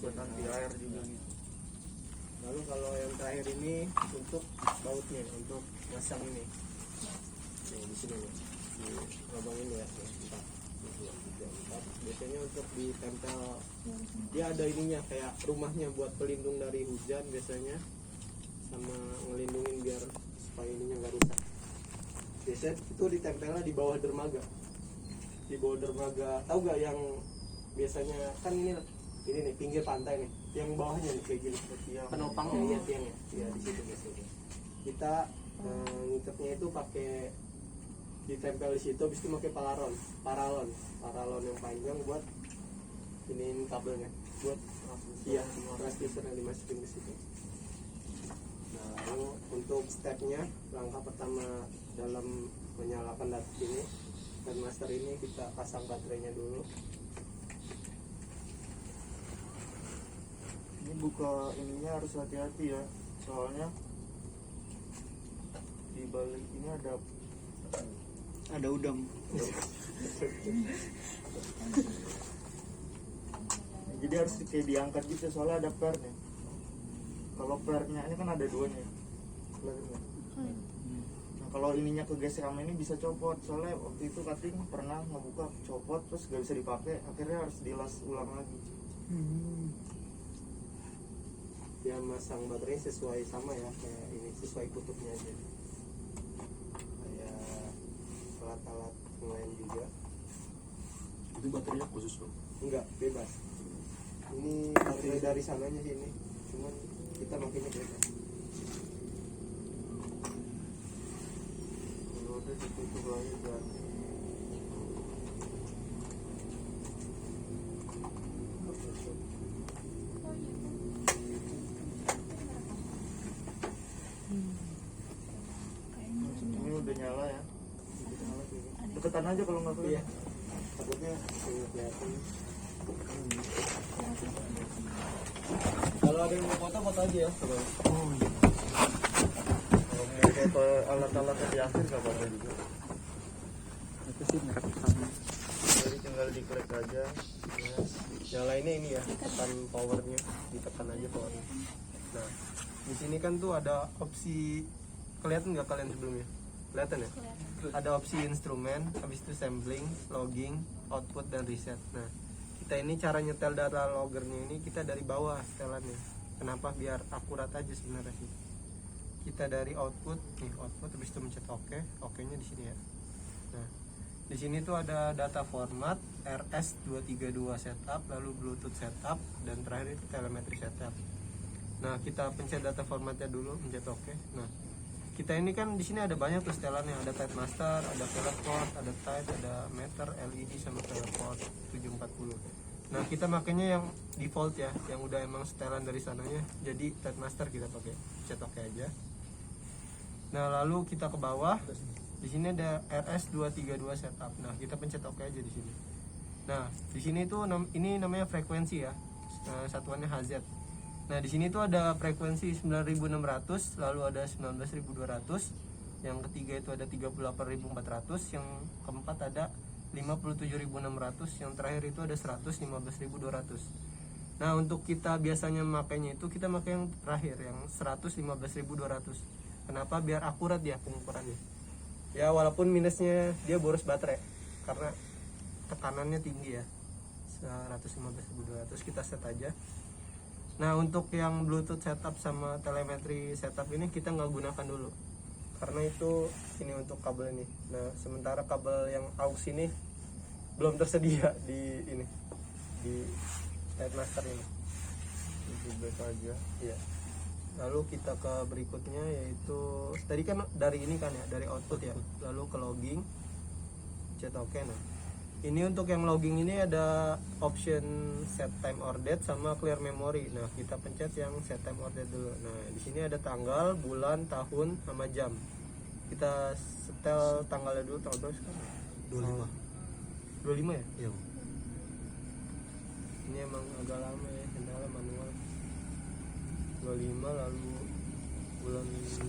buat anti air juga gitu. Lalu kalau yang terakhir ini untuk bautnya, untuk masang ini. Nih, di sini nih, di lubang ini ya, nih, 4, 2, 3, 4. Biasanya untuk ditempel, dia ada ininya kayak rumahnya buat pelindung dari hujan biasanya, sama ngelindungin biar supaya ininya nggak rusak. Biasanya itu ditempelnya di bawah dermaga. Di bawah dermaga, tahu nggak yang biasanya kan ini nih pinggir pantai nih, yang bawahnya nih kayak gini, penopangnya ya tiangnya, ya di situ biasanya. Kita ngikatnya itu pakai ditempel di situ, habis itu pakai paralon yang panjang buat iniin kabelnya, buat transducer yang dimasukin ke situ. Nah, lalu untuk stepnya, langkah pertama dalam menyalakan ini dan master ini, kita pasang baterainya dulu. Ini buka ininya harus hati-hati ya, soalnya di balik ini ada udang. Jadi harus kayak diangkat gitu, soalnya ada pernya. Kalau pernya ini kan ada duanya, kelihatan nggak? Nah kalau ininya kegeser sama ini bisa copot, soalnya waktu itu cutting pernah ngebuka copot terus gak bisa dipakai, akhirnya harus dilas ulang lagi. Dia masang baterai sesuai sama ya, kayak ini sesuai kutubnya aja, kayak alat-alat yang lain juga. Itu baterainya khusus loh? Enggak, bebas. Ini baterai dari sananya sini, cuman kita makainya bebas. Kalau udah ditutup lagi berarti. Ini udah nyala ya. Deketan aja kalau nggak kelihatan. Iya, takutnya nggak kelihatan. Kalau ada yang mau foto aja ya. Kalau mau foto alat-alatnya di akhir nggak apa-apa juga. Jadi tinggal diklik aja. Nyalainnya ini ya, tekan powernya, ditekan aja powernya. Nah, di sini kan tuh ada opsi, kelihatan nggak kalian sebelumnya? Kelihatan ya? Ada opsi instrumen, habis itu sampling, logging, output, dan reset. Nah, kita ini cara nyetel data loggernya ini kita dari bawah setelannya. Kenapa? Biar akurat aja sebenarnya sih. Kita dari output, nih output, habis itu mencet OK, OK-nya di sini ya. Nah, di sini tuh ada data format, RS232 setup, lalu Bluetooth setup, dan terakhir itu telemetri setup. Nah, kita pencet data formatnya dulu, mencet OK. Nah, kita ini kan di sini ada banyak tuh setelannya, ada type master, ada pellet port, ada type, ada meter, LED sama pellet port 740. Nah, kita makanya yang default ya, yang udah emang setelan dari sananya. Jadi type master kita pakai, pencet OK aja. Nah, lalu kita ke bawah. Di sini ada RS232 setup. Nah, kita pencet OK aja di sini. Nah, di sini tuh ini namanya frekuensi ya. Satuannya Hz. Nah, di sini tuh ada frekuensi 9600, lalu ada 19200, yang ketiga itu ada 38400, yang keempat ada 57600, yang terakhir itu ada 115200. Nah, untuk kita biasanya makainya itu kita pakai yang terakhir, yang 115200. Kenapa? Biar akurat ya pengukurannya. Ya, walaupun minusnya dia boros baterai karena tekanannya tinggi ya. 115200 kita set aja. Nah, untuk yang Bluetooth setup sama telemetri setup ini kita nggak gunakan dulu karena itu ini untuk kabel ini. Nah, sementara kabel yang aux ini belum tersedia di ini, di Netmaster ini. Itu back aja. Iya. Lalu kita ke berikutnya, yaitu tadi kan dari ini kan ya, dari output ya, lalu ke logging, cet OK. Nah, ini untuk yang logging ini ada option set time or date sama clear memory. Nah, kita pencet yang set time or date dulu. Nah, di sini ada tanggal, bulan, tahun, sama jam. Kita setel tanggalnya dulu, tanggal berapa sekarang? 25 ya? Iya. Ini emang agak lama ya, kendala manual. 25 lalu bulan 9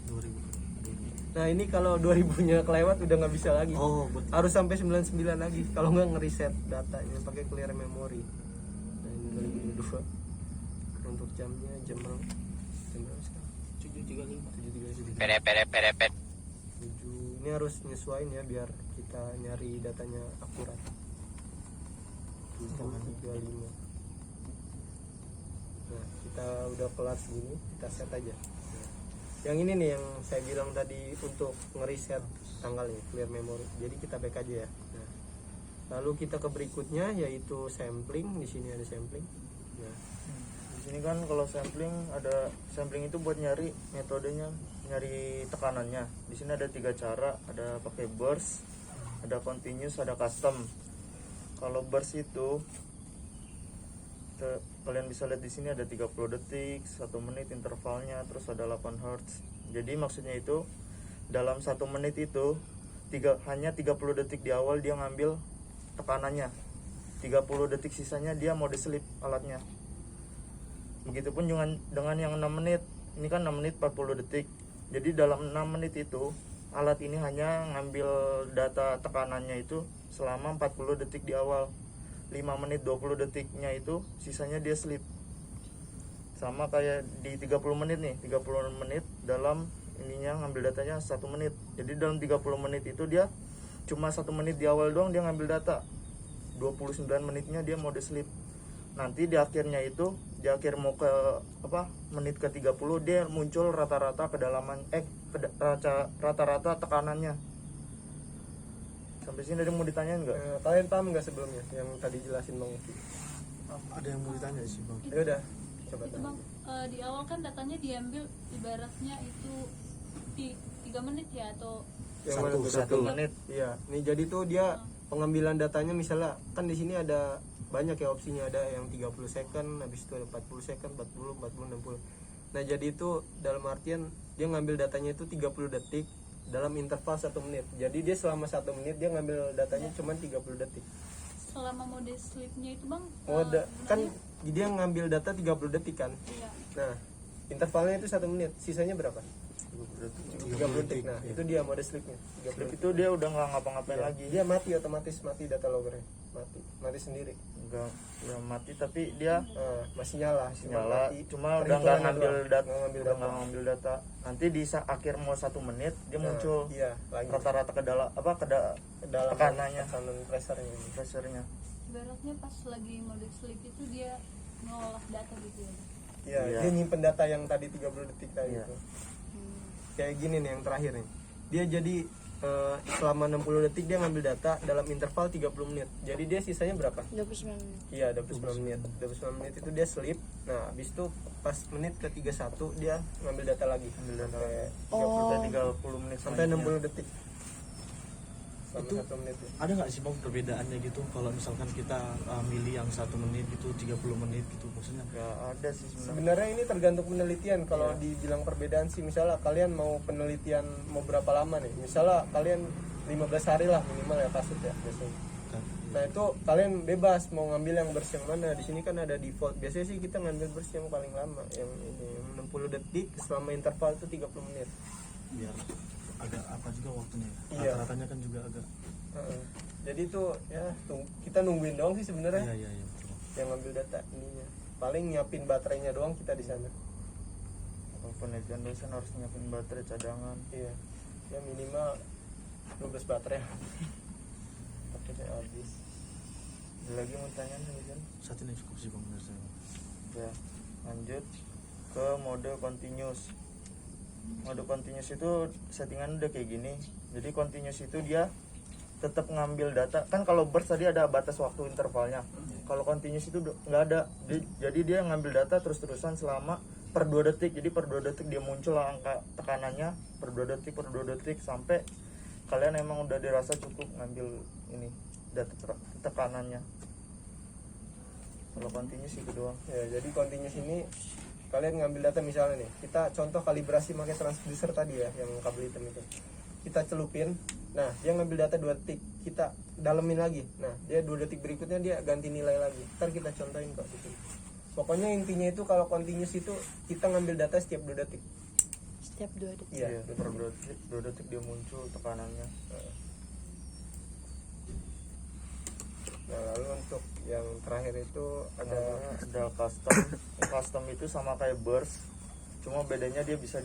2000. Nah ini kalau 2000-nya kelewat udah nggak bisa lagi. Oh, betul. Harus sampai 99 lagi. Kalau nggak ngeriset datanya pakai clear memory. Nah ini 2022. Untuk jamnya jam berapa sekarang? 7.35. 7.35. 7. Ini harus nyesuaiin ya biar kita nyari datanya akurat. 7.35. Nah kita udah kelar segini, kita set aja. Yang ini nih yang saya bilang tadi untuk ngeriset tanggalnya, clear memory. Jadi kita back aja ya. Nah, lalu kita ke berikutnya yaitu sampling. Di sini ada sampling. Nah, Di sini kan kalau sampling itu buat nyari metodenya, nyari tekanannya. Di sini ada 3 cara, ada pakai burst, ada continuous, ada custom. Kalau burst itu kalian bisa lihat di sini ada 30 detik, 1 menit intervalnya, terus ada 8 Hz. Jadi maksudnya itu dalam 1 menit itu hanya 30 detik di awal dia ngambil tekanannya, 30 detik sisanya dia mode sleep alatnya. Begitupun dengan yang 6 menit. Ini kan 6 menit 40 detik. Jadi dalam 6 menit itu alat ini hanya ngambil data tekanannya itu selama 40 detik di awal. 5 menit 20 detiknya itu sisanya dia sleep. Sama kayak di 30 menit nih, 30 menit dalam ininya ngambil datanya 1 menit. Jadi dalam 30 menit itu dia cuma 1 menit di awal doang dia ngambil data. 29 menitnya dia mode sleep. Nanti di akhirnya itu, di akhir mau ke menit ke 30 dia muncul rata-rata kedalaman rata-rata tekanannya. Sampai sini ada yang mau ditanyain nggak? kalian paham nggak sebelumnya yang tadi jelasin Bang Uki? Ada yang mau ditanya sih bang? Ya udah, coba Itu tanya. Bang, di awal kan datanya diambil ibaratnya itu di 3 menit ya atau Yang mana tuh? 1 menit. Iya, nih jadi tuh dia pengambilan datanya misalnya kan di sini ada banyak ya opsinya, ada yang 30 second, habis itu ada 40 second, 40, 40, 60. Nah, jadi itu dalam artian dia ngambil datanya itu 30 detik dalam interval 1 menit. Jadi dia selama 1 menit dia ngambil datanya cuma 30 detik. selama mode sleepnya itu Bang? Kan gunanya- dia ngambil data 30 detik kan. Iya. Nah, intervalnya itu 1 menit. Sisanya berapa? 30 detik. Nah, itu dia mode sleepnya. 30 Sleep detik. itu dia udah nggak ngapa-ngapain Iya. lagi. Dia mati otomatis, mati data loggernya. Mati sendiri. Enggak, ya mati tapi dia Masih nyala, nyala, cuma udah nggak Perhitungannya ngambil doang, data, nggak ngambil udah data. nggak ngambil data. Nanti di akhir mau 1 menit dia muncul Iya, lagi. rata-rata Dalam tekanannya, tekanan pressernya. pressure-nya. Ibaratnya pas lagi mode sleep itu dia ngolah data gitu ya. Iya, Iya. dia nyimpen data yang tadi 30 detik tadi Iya. itu. Kayak gini nih yang terakhir nih. Dia jadi selama 60 detik dia ngambil data dalam interval 30 menit. Jadi dia sisanya berapa? 29 menit. Iya, 29 menit. 29 menit itu dia sleep. Nah, habis itu pas menit ke 31 dia ngambil data lagi. Ambil data Sampai 30 menit sampai selanjutnya. 60 detik. Selama Itu 1 menit ya. ada nggak sih bang perbedaannya gitu kalau misalkan kita milih yang 1 menit gitu 30 menit gitu maksudnya? Nggak ada sih sebenarnya. Sebenarnya ini tergantung penelitian. Kalau Iya. dibilang perbedaan sih, misalnya kalian mau penelitian mau berapa lama nih? Misalnya kalian 15 hari lah minimal ya kasut ya biasanya. Kan? Nah itu kalian bebas mau ngambil yang bersih yang mana. Di sini kan ada default. Biasanya sih kita ngambil bersih yang paling lama, yang ini yang 60 detik selama interval itu 30 menit. Biar agak apa juga waktunya. Iya. Rata-ratanya kan juga agak. Heeh. Jadi itu ya kita nungguin doang sih sebenarnya Iya iya iya. Betul. yang ngambil data ininya. Paling nyiapin baterainya doang kita di sana. Kalau penelitian dosen harus nyiapin baterai cadangan. Iya. Ya minimal 12 baterai. Paketnya habis. Ada lagi mau tanya dosen? Saat ini cukup sih bang menurut saya. Ya, lanjut ke mode continuous. Mode continuous itu settingan udah kayak gini. Jadi continuous itu dia tetap ngambil data. Kan kalau burst tadi ada batas waktu intervalnya. Kalau continuous itu nggak ada. Jadi dia ngambil data terus-terusan selama per 2 detik. Jadi per 2 detik dia muncul angka tekanannya per 2 detik sampai kalian emang udah dirasa cukup ngambil ini data tekanannya. Kalau continuous itu doang. Ya, jadi continuous ini kalian ngambil data misalnya nih. Kita contoh kalibrasi pakai transducer tadi ya, yang kabel hitam itu. Kita celupin. Nah, dia ngambil data 2 detik. Kita dalemin lagi. Nah, dia 2 detik berikutnya dia ganti nilai lagi. Ntar kita contohin kok di sini. Pokoknya intinya itu kalau continuous itu kita ngambil data setiap 2 detik. setiap 2 detik. Iya, per 2 detik dia muncul tekanannya. Nah, lalu untuk yang terakhir itu Ada custom. Custom itu sama kayak burst, cuma bedanya dia bisa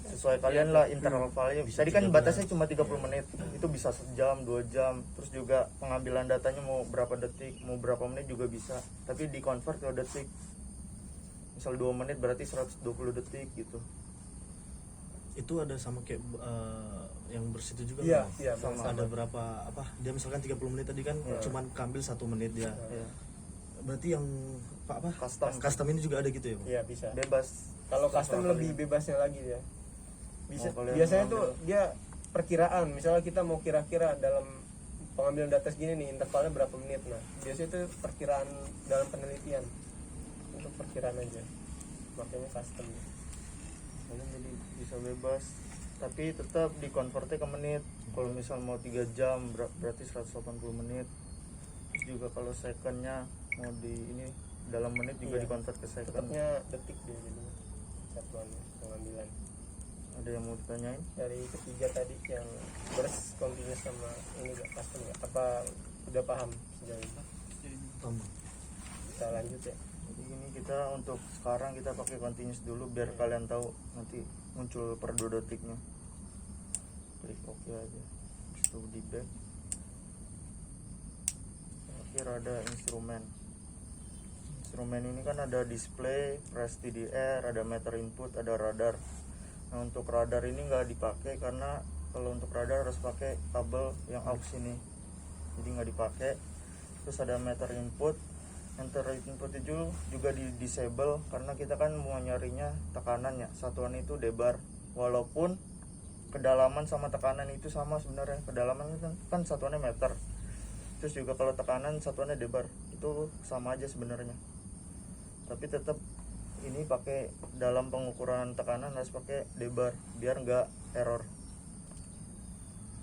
sesuai kalian lah intervalnya. Tadi kan batasnya cuma 30 menit, itu bisa sejam, 2 jam. Terus juga pengambilan datanya mau berapa detik, mau berapa menit juga bisa. Tapi di convert ke detik. Misal 2 menit berarti 120 detik gitu. Itu ada sama kayak yang bersih itu juga Iya, kan? iya, sama. Ada berapa apa? Dia misalkan 30 menit tadi kan cuman kambil 1 menit dia. Ya, Berarti yang apa? Custom. ini juga ada gitu ya, Bang? Iya bisa. bebas. Kalau custom Sesuai lebih kalian. bebasnya lagi ya. Bisa. Mau kalian Biasanya tuh ngambil. dia perkiraan. Misalnya kita mau kira-kira dalam pengambilan data segini nih intervalnya berapa menit. Nah biasanya itu perkiraan dalam penelitian, untuk perkiraan aja. Makanya custom. Kalian jadi bisa bebas, tapi tetap dikonvertnya ke menit. Kalau misal mau 3 jam berarti 180 menit. Terus juga kalau secondnya mau di ini dalam menit juga Iya. dikonvert ke second. Tetapnya detik dia jadi satuan pengambilan. Ada yang mau ditanyain? Dari ketiga tadi yang burst, continuous sama ini gak custom gak? Apa udah paham sejauh ini? Tambah. Kita lanjut ya. Jadi ini kita untuk sekarang kita pakai continuous dulu biar kalian tahu nanti muncul per 2 detiknya. Klik OK aja. Terus tuh di back. Terakhir ada instrumen. Instrumen ini kan ada display, press TDR, ada meter input, ada radar. Nah untuk radar ini nggak dipakai karena kalau untuk radar harus pakai kabel yang aux ini, jadi nggak dipakai. Terus ada meter input. Meter input itu juga di disable karena kita kan mau nyarinya tekanannya, satuan itu debar. Walaupun kedalaman sama tekanan itu sama sebenarnya, kedalaman kan satuannya meter. Terus juga kalau tekanan satuannya debar, itu sama aja sebenarnya. Tapi tetap ini pakai dalam pengukuran tekanan harus pakai debar biar nggak error.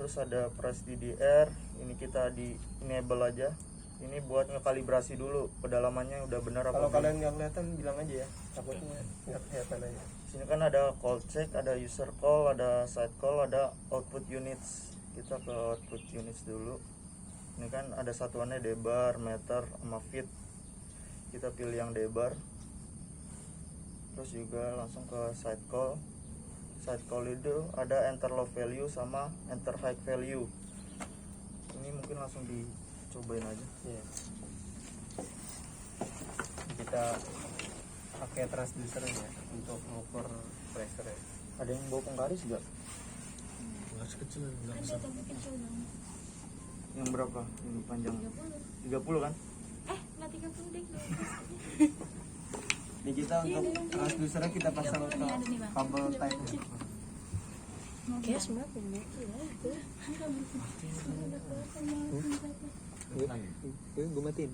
Terus ada press DDR, ini kita di enable aja. Ini buat ngekalibrasi dulu kedalamannya udah benar apa Kalau belum. kalian nggak kelihatan bilang aja ya, takutnya nggak kelihatan aja. Sini kan ada call check, ada user call, ada side call, ada output units. Kita ke output units dulu. Ini kan ada satuannya debar, meter, sama feet. Kita pilih yang debar. Terus juga langsung ke side call. Side call itu ada enter low value sama enter high value. Ini mungkin langsung dicobain aja. Iya. Kita pakai transducer ya untuk mengukur pressure ya. Ada yang bawa penggaris juga? Garis kecil nggak Ada besar. tapi kecil banget. Yang berapa? Ini panjang 30. 30 kan? Nggak 30 deh. Ini kita untuk transducernya kita pasang ke kabel type. Kayak semua punya. Gue matiin.